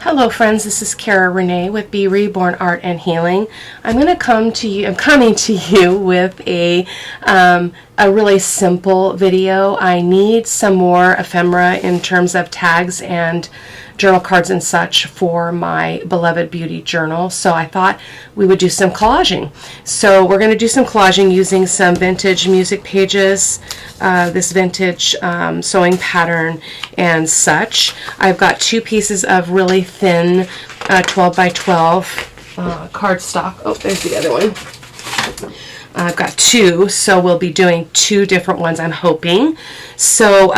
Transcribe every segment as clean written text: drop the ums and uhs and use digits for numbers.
Hello friends, this is Cara-Renee with B.Reborn Art and Healing. I'm coming to you with a really simple video. I need some more ephemera in terms of tags and journal cards and such for my beloved beauty journal, so I thought we would do some collaging. So we're going to do some collaging using some vintage music pages, this vintage sewing pattern and such. I've got two pieces of really thin 12 by 12 cardstock. Oh, there's the other one. I've got two, so we'll be doing two different ones, I'm hoping. So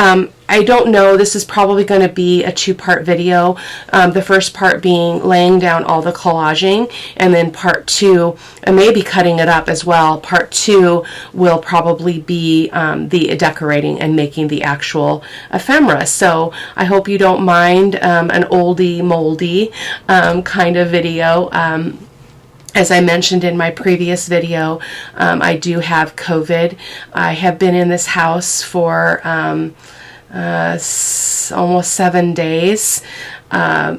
I don't know, this is probably going to be a two-part video. The first part being laying down all the collaging, and then part two, I may be cutting it up as well. Part two will probably be the decorating and making the actual ephemera. So I hope you don't mind an oldie moldy kind of video. As I mentioned in my previous video, I do have COVID. I have been in this house for almost 7 days,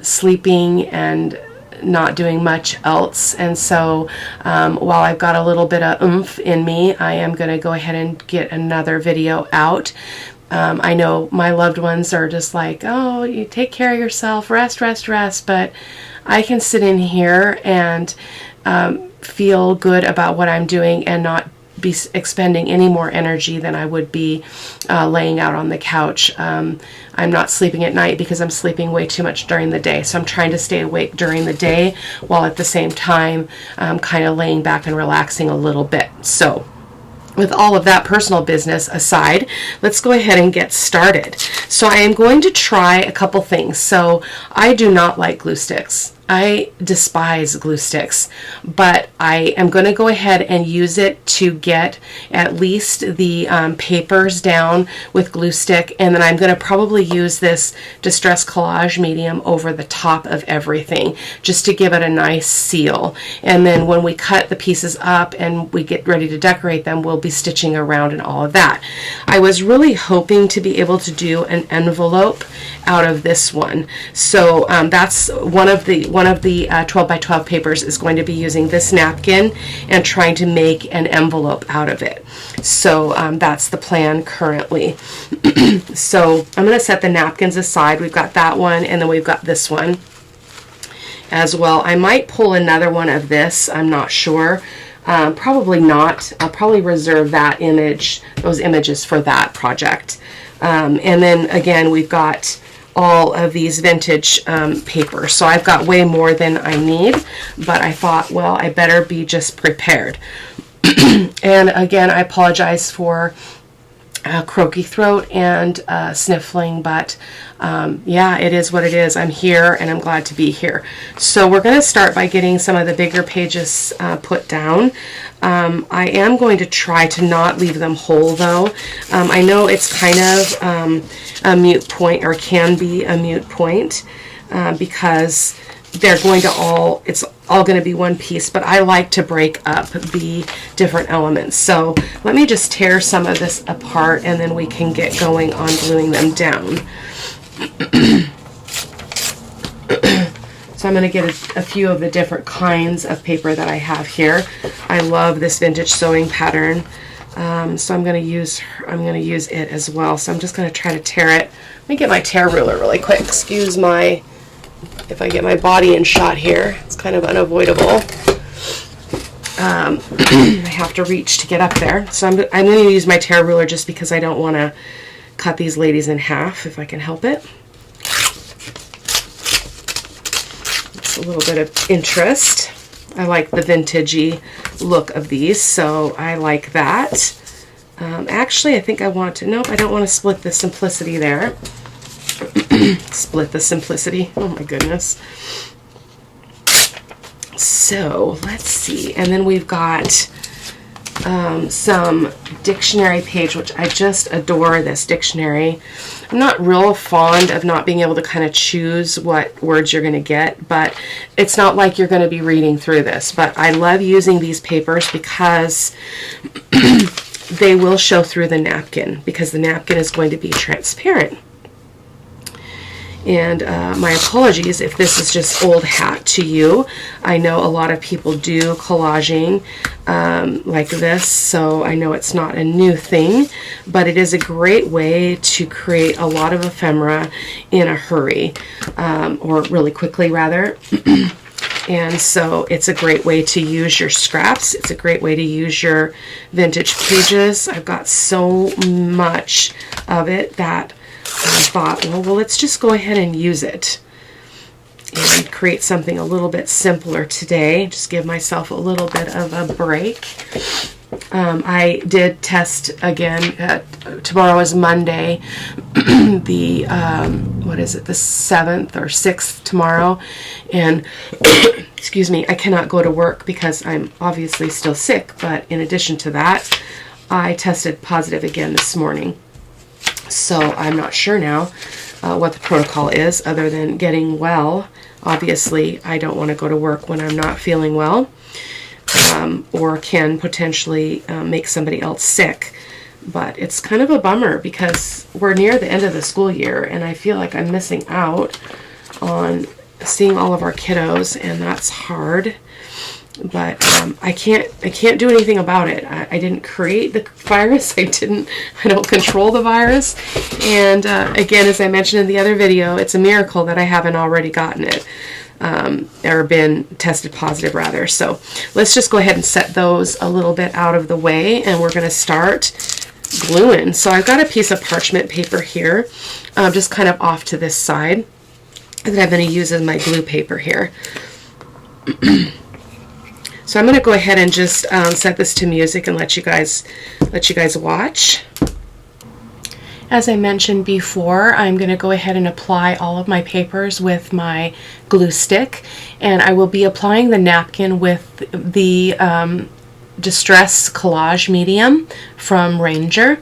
sleeping and not doing much else. And so while I've got a little bit of oomph in me, I am going to go ahead and get another video out. I know my loved ones are just like, oh, you take care of yourself, rest, rest, rest. But I can sit in here and feel good about what I'm doing and not be expending any more energy than I would be laying out on the couch. I'm not sleeping at night because I'm sleeping way too much during the day. So I'm trying to stay awake during the day while at the same time kind of laying back and relaxing a little bit. So with all of that personal business aside, let's go ahead and get started. So I am going to try a couple things. So I do not like glue sticks. I despise glue sticks, but I am going to go ahead and use it to get at least the papers down with glue stick, and then I'm going to probably use this Distress Collage medium over the top of everything just to give it a nice seal. And then when we cut the pieces up and we get ready to decorate them, we'll be stitching around and all of that. I was really hoping to be able to do an envelope out of this one. So that's one of the 12 by 12 papers is going to be using this napkin and trying to make an envelope out of it. So that's the plan currently. So I'm going to set the napkins aside. We've got that one, and then we've got this one as well. I might pull another one of this. I'm not sure. Probably not. I'll probably reserve that image, those images for that project. And then again, we've got all of these vintage papers. So I've got way more than I need, but I thought, well, I better be just prepared. And again, I apologize for croaky throat and sniffling, but yeah, it is what it is. I'm here and I'm glad to be here. So we're going to start by getting some of the bigger pages put down. I am going to try to not leave them whole though. I know it's kind of a moot point, or can be a moot point, because they're going to it's all going to be one piece, but I like to break up the different elements. So let me just tear some of this apart and then we can get going on gluing them down. So I'm going to get a few of the different kinds of paper that I have here. I love this vintage sewing pattern, so I'm going to use it as well. So I'm just going to try to tear it. Let me get my tear ruler really quick. Excuse my, if I get my body in shot here, it's kind of unavoidable. I have to reach to get up there. So I'm going to use my tear ruler just because I don't want to cut these ladies in half if I can help it. A little bit of interest. I like the vintagey look of these, so I like that. Actually, I think I want to, nope, I don't want to split the simplicity there. Split the simplicity, oh my goodness. So let's see, and then we've got some dictionary page, which I just adore this dictionary. I'm not real fond of not being able to kind of choose what words you're going to get, but it's not like you're going to be reading through this. But I love using these papers because they will show through the napkin, because the napkin is going to be transparent. And my apologies if this is just old hat to you. I know a lot of people do collaging like this, so I know it's not a new thing, but it is a great way to create a lot of ephemera in a hurry, or really quickly rather. And so it's a great way to use your scraps. It's a great way to use your vintage pages. I've got so much of it that I thought, well, let's just go ahead and use it and create something a little bit simpler today. Just give myself a little bit of a break. I did test again. Tomorrow is Monday, the what is it, the 7th or 6th tomorrow, and excuse me, I cannot go to work because I'm obviously still sick, but in addition to that, I tested positive again this morning. So I'm not sure now what the protocol is other than getting well. Obviously, I don't want to go to work when I'm not feeling well, or can potentially make somebody else sick. But it's kind of a bummer because we're near the end of the school year and I feel like I'm missing out on seeing all of our kiddos, and that's hard. But I can't do anything about it. I didn't create the virus. I don't control the virus. And again, as I mentioned in the other video, it's a miracle that I haven't already gotten it. Or been tested positive rather. So let's just go ahead and set those a little bit out of the way, and we're going to start gluing. So I've got a piece of parchment paper here, just kind of off to this side, that I'm going to use as my glue paper here. So I'm going to go ahead and just set this to music and let you guys watch. As I mentioned before, I'm going to go ahead and apply all of my papers with my glue stick, and I will be applying the napkin with the Distress Collage medium from Ranger.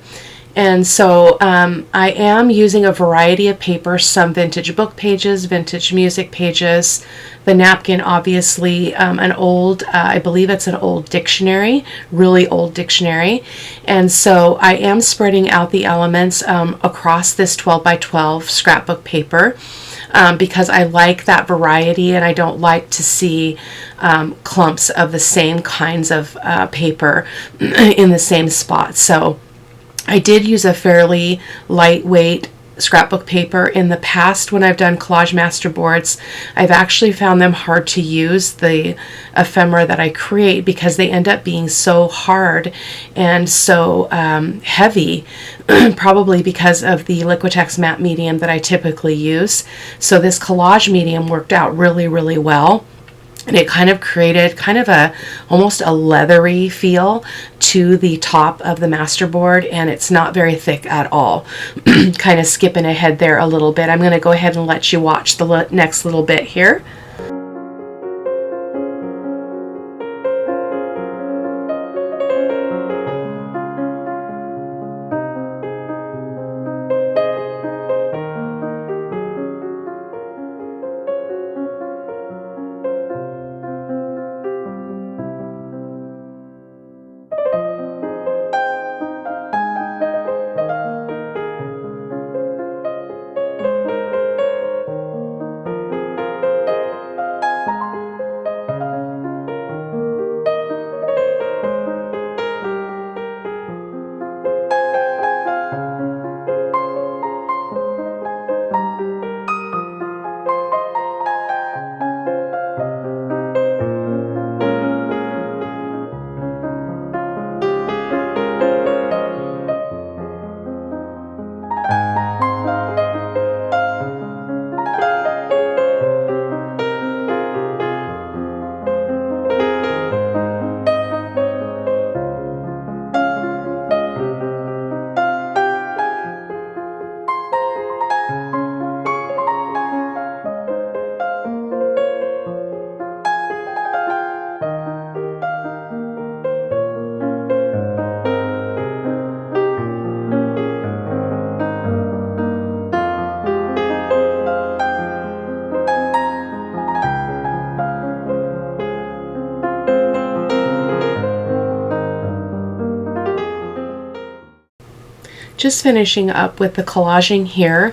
And so I am using a variety of papers, some vintage book pages, vintage music pages, the napkin, obviously an old, I believe it's an old dictionary, really old dictionary. And so I am spreading out the elements across this 12 by 12 scrapbook paper. Because I like that variety and I don't like to see clumps of the same kinds of paper in the same spot. So I did use a fairly lightweight scrapbook paper in the past when I've done collage masterboards. I've actually found them hard to use, the ephemera that I create, because they end up being so hard and so heavy, probably because of the Liquitex matte medium that I typically use. So this collage medium worked out really, really well. And it kind of created kind of almost a leathery feel to the top of the masterboard, and it's not very thick at all. Kind of skipping ahead there a little bit. I'm going to go ahead and let you watch the next little bit here. just finishing up with the collaging here,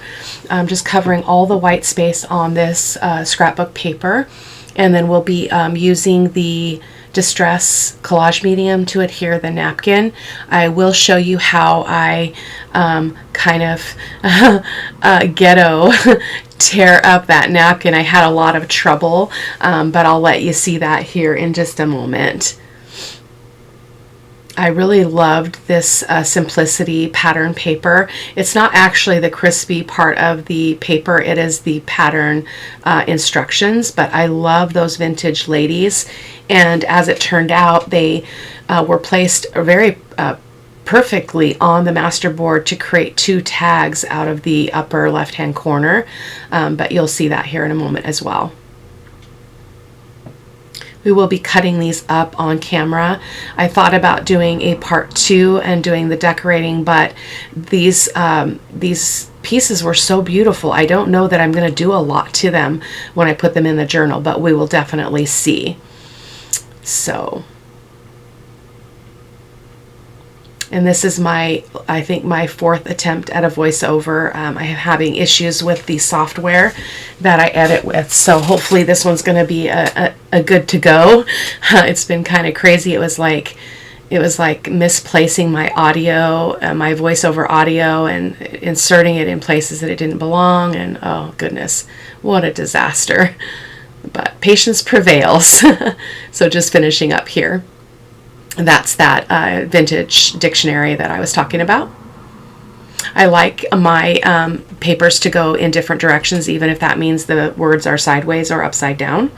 just covering all the white space on this scrapbook paper, and then we'll be using the Distress collage medium to adhere the napkin. I will show you how I kind of ghetto tear up that napkin. I had a lot of trouble, but I'll let you see that here in just a moment. I really loved this Simplicity pattern paper. It's not actually the crispy part of the paper, it is the pattern instructions, but I love those vintage ladies, and as it turned out, they were placed very perfectly on the Masterboard to create 2 tags out of the upper left hand corner, but you'll see that here in a moment as well. We will be cutting these up on camera. I thought about doing a part 2 and doing the decorating, but these pieces were so beautiful. I don't know that I'm going to do a lot to them when I put them in the journal, but we will definitely see. So, and this is I think my 4th attempt at a voiceover. I am having issues with the software that I edit with, so hopefully this one's going to be a good to go. It's been kind of crazy. It was like misplacing my audio, my voiceover audio, and inserting it in places that it didn't belong, and oh goodness, what a disaster. But patience prevails. So just finishing up here. That's that vintage dictionary that I was talking about. I like my papers to go in different directions, even if that means the words are sideways or upside down.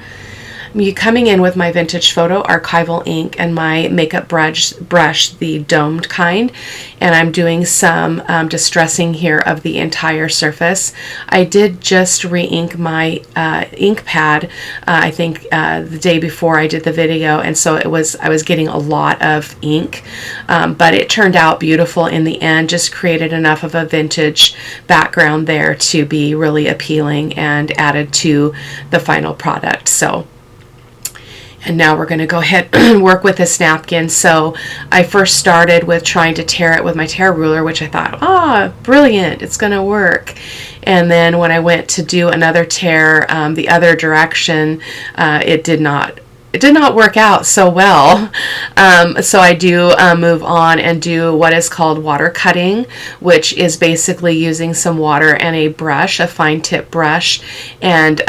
I'm coming in with my vintage photo archival ink and my makeup brush, the domed kind, and I'm doing some distressing here of the entire surface. I did just re-ink my ink pad, I think the day before I did the video, and so I was getting a lot of ink, but it turned out beautiful in the end. Just created enough of a vintage background there to be really appealing and added to the final product. So. And now we're going to go ahead and work with this napkin. So I first started with trying to tear it with my tear ruler, which I thought, brilliant, it's going to work. And then when I went to do another tear the other direction, it did not work out so well. So I do move on and do what is called water cutting, which is basically using some water and a brush, a fine tip brush, and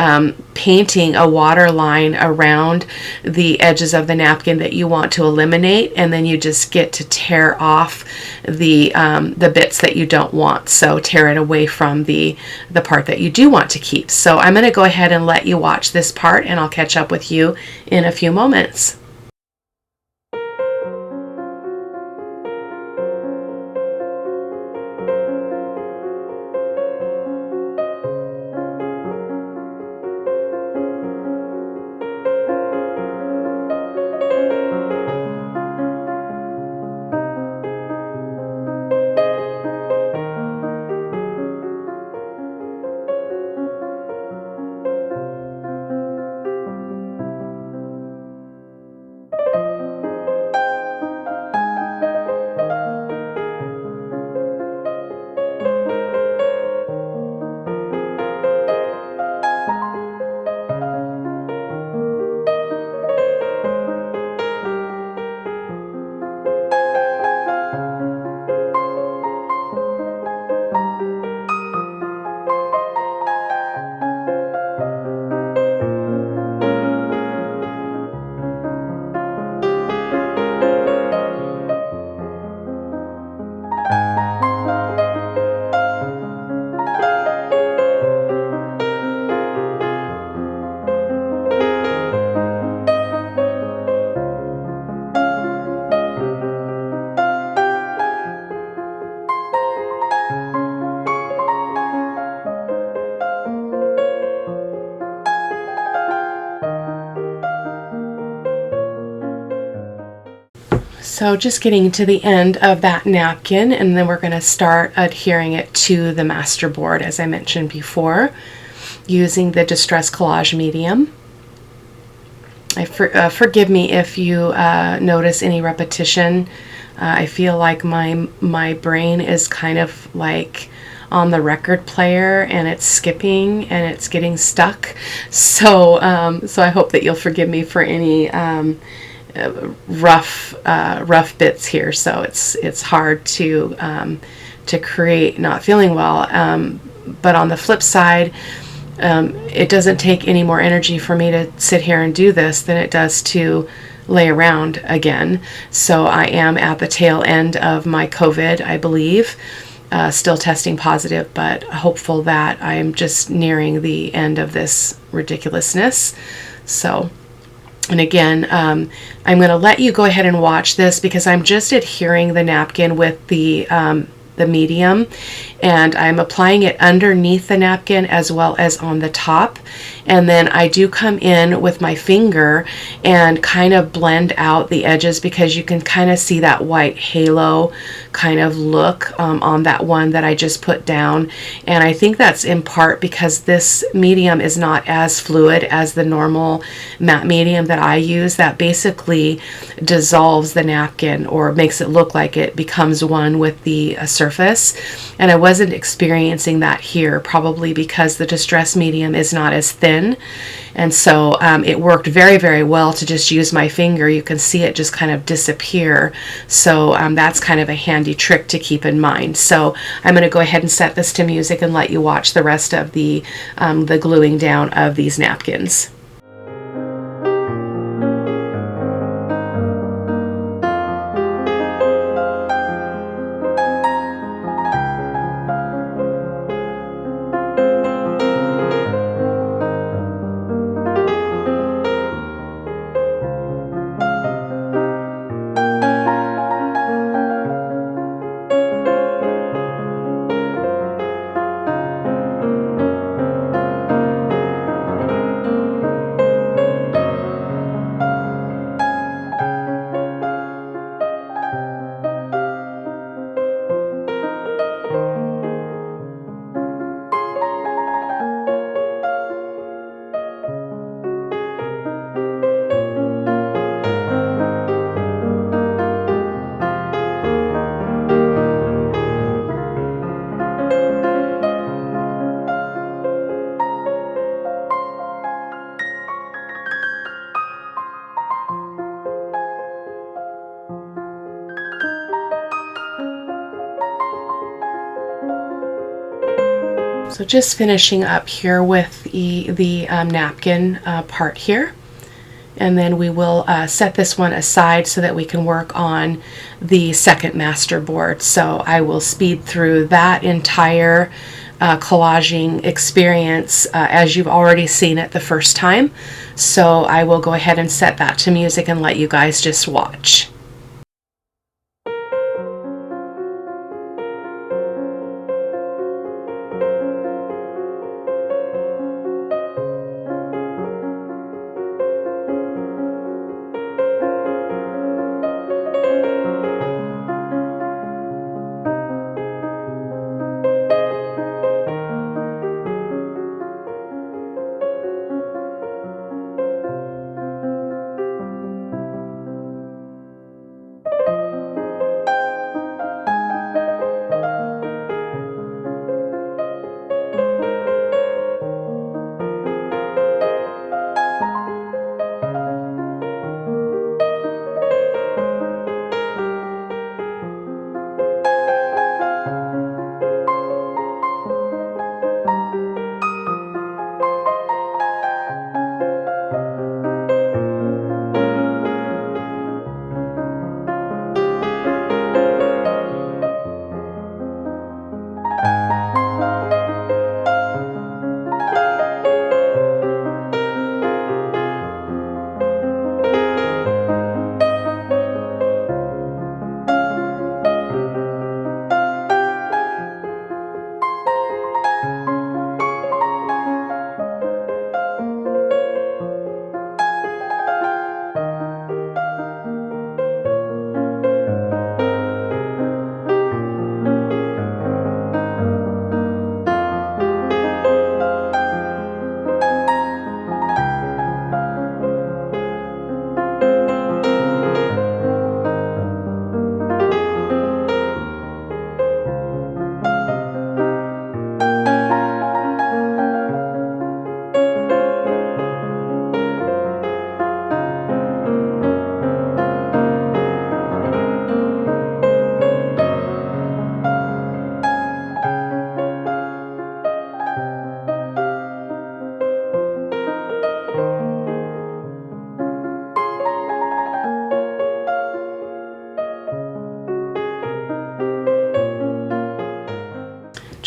painting a water line around the edges of the napkin that you want to eliminate, and then you just get to tear off the bits that you don't want. So tear it away from the part that you do want to keep. So I'm going to go ahead and let you watch this part, and I'll catch up with you in a few moments. So just getting to the end of that napkin, and then we're going to start adhering it to the Masterboard, as I mentioned before, using the Distress Collage medium. Forgive me if you notice any repetition. I feel like my brain is kind of like on the record player, and it's skipping and it's getting stuck. So I hope that you'll forgive me for any rough bits here. So it's hard to create not feeling well. But on the flip side, it doesn't take any more energy for me to sit here and do this than it does to lay around again. So I am at the tail end of my COVID, I believe. Still testing positive, but hopeful that I'm just nearing the end of this ridiculousness. So, and again, I'm going to let you go ahead and watch this because I'm just adhering the napkin with the medium, and I'm applying it underneath the napkin as well as on the top. And then I do come in with my finger and kind of blend out the edges, because you can kind of see that white halo kind of look on that one that I just put down. And I think that's in part because this medium is not as fluid as the normal matte medium that I use, that basically dissolves the napkin or makes it look like it becomes one with the surface. And I wasn't experiencing that here, probably because the Distress medium is not as thin. And so it worked very, very well to just use my finger. You can see it just kind of disappear. So that's kind of a handy trick to keep in mind. So I'm going to go ahead and set this to music and let you watch the rest of the gluing down of these napkins. So just finishing up here with the napkin part here. And then we will set this one aside so that we can work on the second masterboard. So I will speed through that entire collaging experience as you've already seen it the first time. So I will go ahead and set that to music and let you guys just watch.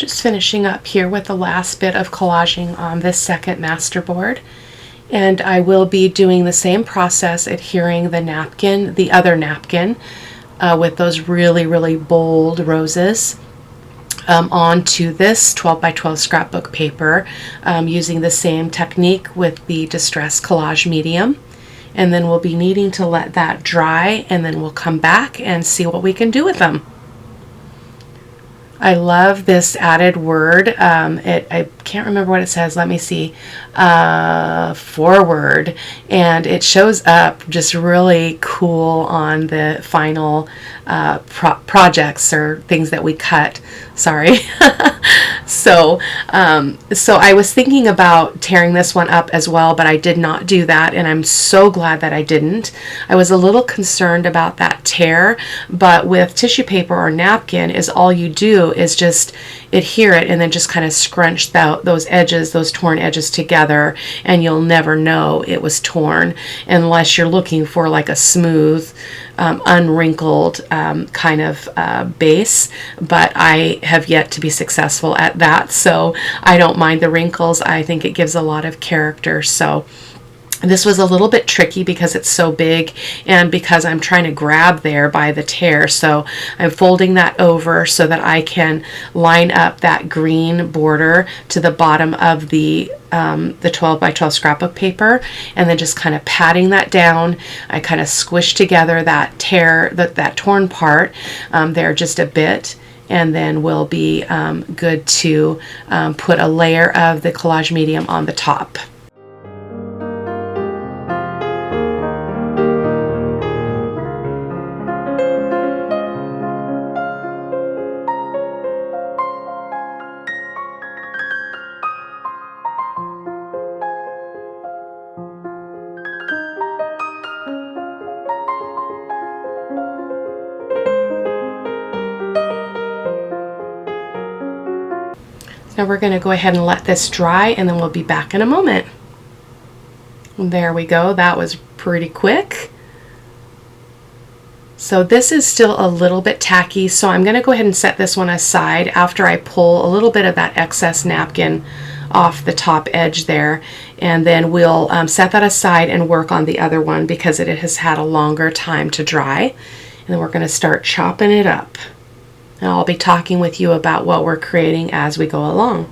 Just finishing up here with the last bit of collaging on this second Masterboard. And I will be doing the same process, adhering the napkin, the other napkin, with those really, really bold roses onto this 12 by 12 scrapbook paper, using the same technique with the Distress Collage medium. And then we'll be needing to let that dry, and then we'll come back and see what we can do with them. I love this added word. I can't remember what it says. Let me see. Forward. And it shows up just really cool on the final projects or things that we cut. Sorry. So I was thinking about tearing this one up as well, but I did not do that, and I'm so glad that I didn't. I was a little concerned about that tear, but with tissue paper or napkin, is all you do is just adhere it and then just kind of scrunch those edges, those torn edges together, and you'll never know it was torn unless you're looking for like a smooth, unwrinkled kind of base. But I have yet to be successful at that, so I don't mind the wrinkles. I think it gives a lot of character. So this was a little bit tricky because it's so big and because I'm trying to grab there by the tear. So I'm folding that over so that I can line up that green border to the bottom of the 12 by 12 scrapbook paper, and then just kind of patting that down. I kind of squish together that that torn part there just a bit, and then we'll be good to put a layer of the collage medium on the top. Now we're going to go ahead and let this dry, and then we'll be back in a moment. And there we go. That was pretty quick. So this is still a little bit tacky, so I'm going to go ahead and set this one aside after I pull a little bit of that excess napkin off the top edge there, and then we'll set that aside and work on the other one because it has had a longer time to dry. And then we're going to start chopping it up. And I'll be talking with you about what we're creating as we go along.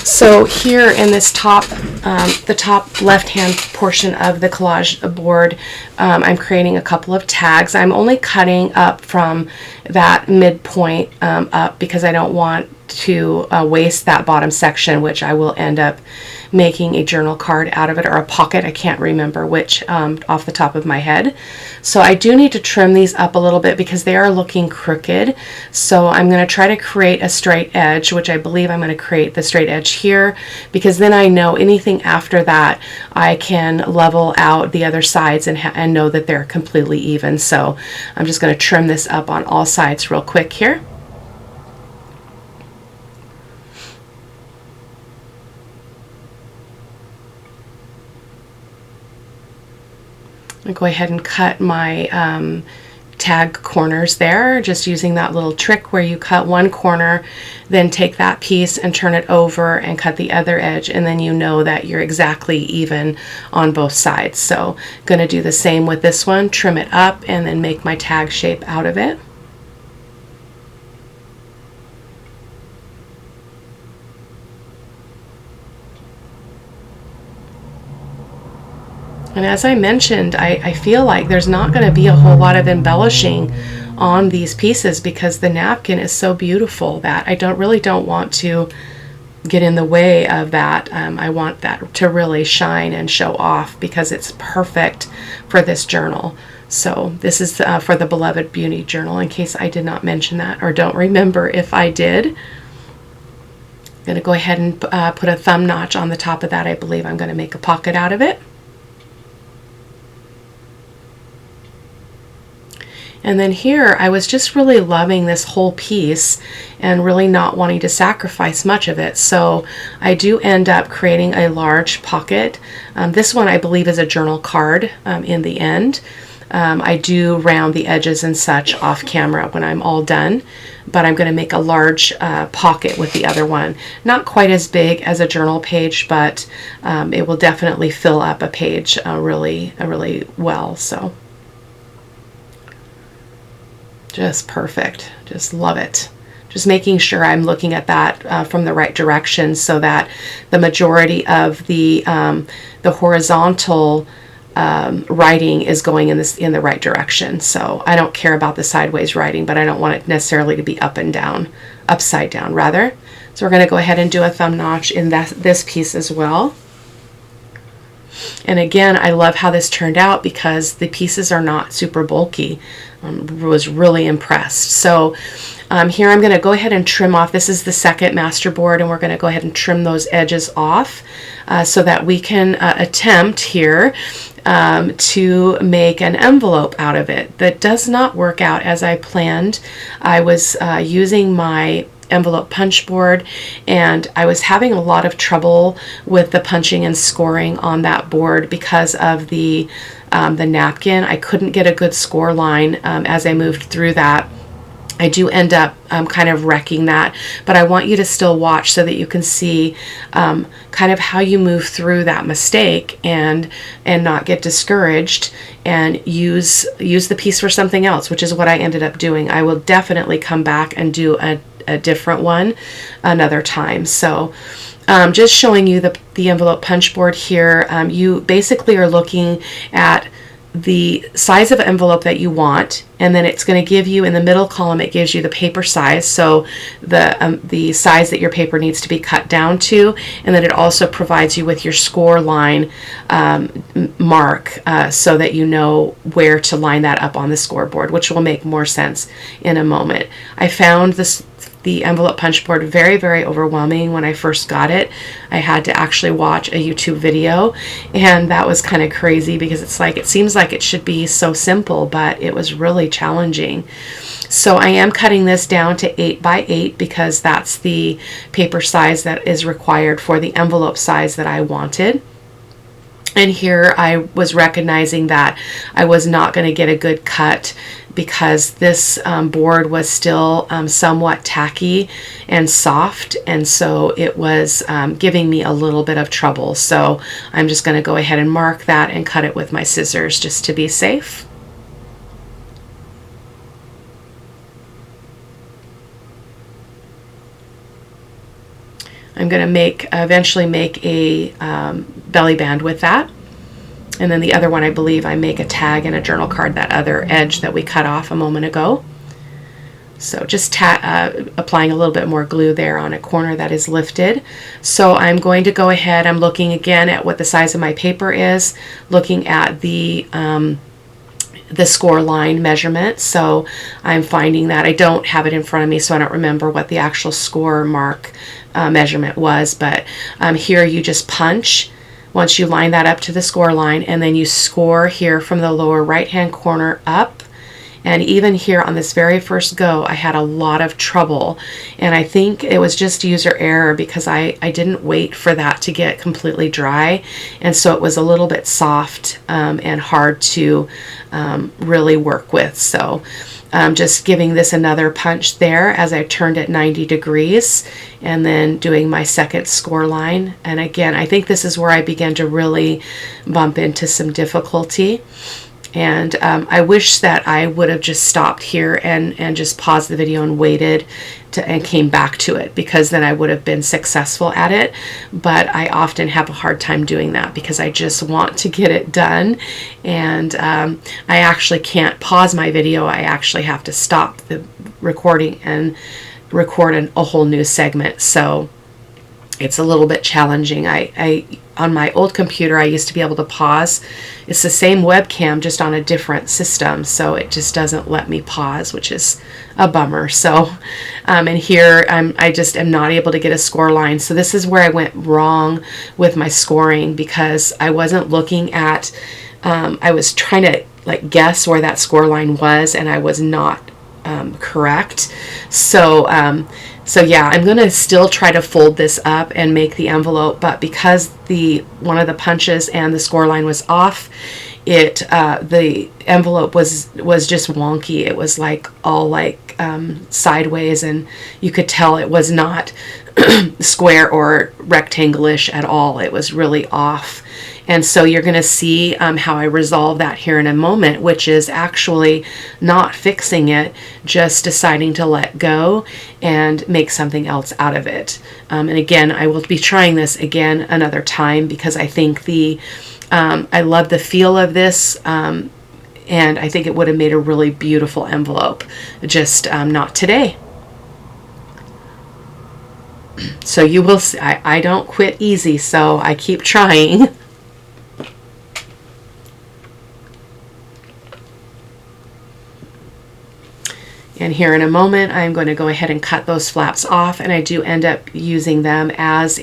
So here in this the top left-hand portion of the collage board, I'm creating a couple of tags. I'm only cutting up from that midpoint up because I don't want to waste that bottom section, which I will end up making a journal card out of it, or a pocket. I can't remember which off the top of my head. So I do need to trim these up a little bit because they are looking crooked. So I'm going to try to create a straight edge, which I believe I'm going to create the straight edge here, because then I know anything after that I can level out the other sides and know that they're completely even. So I'm just going to trim this up on all sides real quick here. I'll go ahead and cut my tag corners there, just using that little trick where you cut one corner, then take that piece and turn it over and cut the other edge, and then you know that you're exactly even on both sides. So I'm going to do the same with this one, trim it up, and then make my tag shape out of it. And as I mentioned, I feel like there's not going to be a whole lot of embellishing on these pieces because the napkin is so beautiful that I really don't want to get in the way of that. I want that to really shine and show off because it's perfect for this journal. So this is for the Beloved Beauty Journal, in case I did not mention that or don't remember if I did. I'm going to go ahead and put a thumb notch on the top of that. I believe I'm going to make a pocket out of it. And then here, I was just really loving this whole piece and really not wanting to sacrifice much of it. So I do end up creating a large pocket. This one I believe is a journal card in the end. I do round the edges and such off camera when I'm all done, but I'm going to make a large pocket with the other one. Not quite as big as a journal page, but it will definitely fill up a page really well. So just perfect. Just love it. Just making sure I'm looking at that from the right direction so that the majority of the horizontal writing is going in the right direction. So I don't care about the sideways writing, but I don't want it necessarily to be up and down, upside down rather. So we're going to go ahead and do a thumb notch in this piece as well. And again, I love how this turned out because the pieces are not super bulky. Was really impressed. So here I'm going to go ahead and trim off. This is the second Masterboard, and we're going to go ahead and trim those edges off so that we can attempt here to make an envelope out of it. That does not work out as I planned. I was using my envelope punch board, and I was having a lot of trouble with the punching and scoring on that board because of the napkin. I couldn't get a good score line as I moved through that. I do end up kind of wrecking that, but I want you to still watch so that you can see kind of how you move through that mistake and not get discouraged and use the piece for something else, which is what I ended up doing. I will definitely come back and do a different one another time. So just showing you the envelope punch board here. You basically are looking at the size of envelope that you want, and then it's going to give you in the middle column, it gives you the paper size, so the size that your paper needs to be cut down to, and then it also provides you with your score line mark so that you know where to line that up on the scoreboard, which will make more sense in a moment. I found the envelope punch board very overwhelming when I first got it. I had to actually watch a YouTube video, and that was kind of crazy because it seems like it should be so simple, but it was really challenging. So I am cutting this down to 8 by 8 because that's the paper size that is required for the envelope size that I wanted. And here I was recognizing that I was not going to get a good cut because this board was still somewhat tacky and soft, and so it was giving me a little bit of trouble. So I'm just going to go ahead and mark that and cut it with my scissors just to be safe. I'm going to eventually make a belly band with that. And then the other one, I believe I make a tag and a journal card, that other edge that we cut off a moment ago. So just applying a little bit more glue there on a corner that is lifted. So I'm going to go ahead, I'm looking again at what the size of my paper is, looking at the score line measurement. So I'm finding that I don't have it in front of me, so I don't remember what the actual score mark measurement was, but here you just punch once you line that up to the score line, and then you score here from the lower right hand corner up. And even here on this very first go, I had a lot of trouble, and I think it was just user error because I didn't wait for that to get completely dry, and so it was a little bit soft and hard to really work with. So just giving this another punch there as I turned it 90 degrees, and then doing my second score line. And again, I think this is where I began to really bump into some difficulty. And I wish that I would have just stopped here and just paused the video and waited and came back to it, because then I would have been successful at it. But I often have a hard time doing that because I just want to get it done, and I actually can't pause my video. I actually have to stop the recording and record a whole new segment. So it's a little bit challenging. I on my old computer, I used to be able to pause. It's the same webcam, just on a different system, so it just doesn't let me pause, which is a bummer. So, and here I just am not able to get a score line. So this is where I went wrong with my scoring, because I wasn't looking at, I was trying to like guess where that score line was, and I was not correct. So yeah, I'm going to still try to fold this up and make the envelope, but because one of the punches and the score line was off, the envelope was just wonky. It was like all like sideways, and you could tell it was not square or rectangle-ish at all. It was really off. And so you're going to see how I resolve that here in a moment, which is actually not fixing it, just deciding to let go and make something else out of it. And again, I will be trying this again another time, because I think I love the feel of this, and I think it would have made a really beautiful envelope, just not today. So you will see, I don't quit easy, so I keep trying. And here in a moment, I'm going to go ahead and cut those flaps off, and I do end up using them as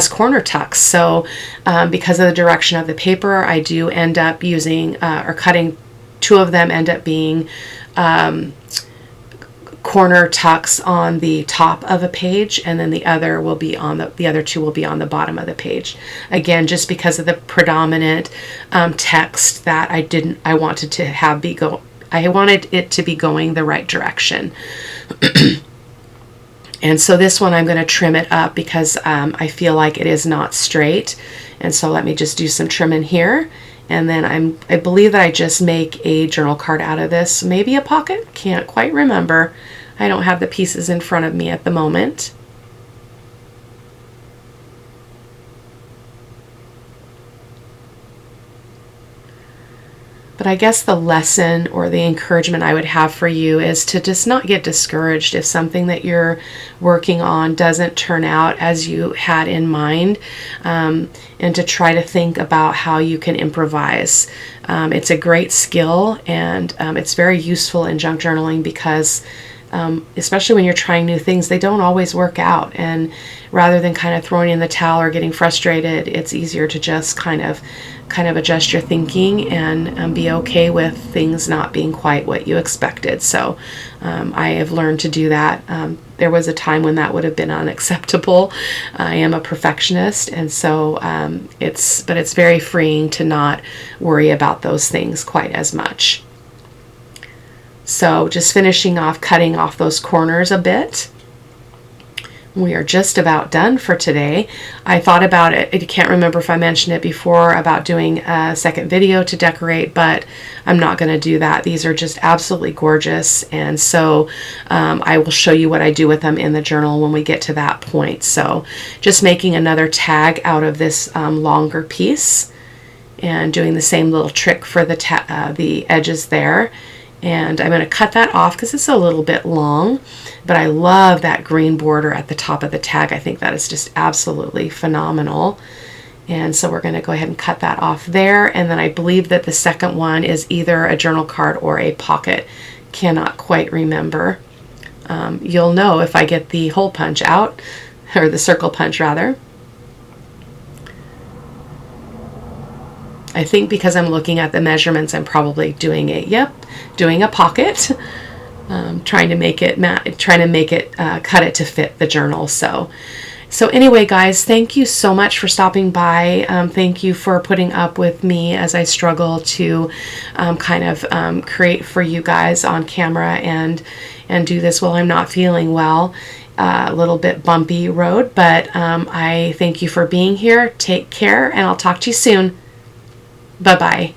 corner tucks. So because of the direction of the paper, I do end up using or cutting, two of them end up being corner tucks on the top of a page, and then the other will be on the other two will be on the bottom of the page. Again, just because of the predominant text that I wanted to have I wanted it to be going the right direction. And so this one, I'm going to trim it up because I feel like it is not straight. And so let me just do some trimming here. And then I believe that I just make a journal card out of this. Maybe a pocket? Can't quite remember. I don't have the pieces in front of me at the moment. But I guess the lesson or the encouragement I would have for you is to just not get discouraged if something that you're working on doesn't turn out as you had in mind, and to try to think about how you can improvise. It's a great skill, and it's very useful in junk journaling because especially when you're trying new things, they don't always work out. And rather than kind of throwing in the towel or getting frustrated, it's easier to just kind of adjust your thinking and be okay with things not being quite what you expected. So I have learned to do that. There was a time when that would have been unacceptable. I am a perfectionist, and so it's very freeing to not worry about those things quite as much. So just finishing off, cutting off those corners a bit. We are just about done for today. I thought about it, I can't remember if I mentioned it before, about doing a second video to decorate, but I'm not going to do that. These are just absolutely gorgeous, and so I will show you what I do with them in the journal when we get to that point. So just making another tag out of this longer piece and doing the same little trick for the edges there. And I'm going to cut that off because it's a little bit long, but I love that green border at the top of the tag. I think that is just absolutely phenomenal. And so we're going to go ahead and cut that off there. And then I believe that the second one is either a journal card or a pocket. Cannot quite remember. You'll know if I get the hole punch out, or the circle punch rather. I think because I'm looking at the measurements, I'm probably doing a pocket, trying to make it cut it to fit the journal. So anyway, guys, thank you so much for stopping by. Thank you for putting up with me as I struggle to create for you guys on camera and do this while I'm not feeling well. A little bit bumpy road, but I thank you for being here. Take care, and I'll talk to you soon. Bye-bye.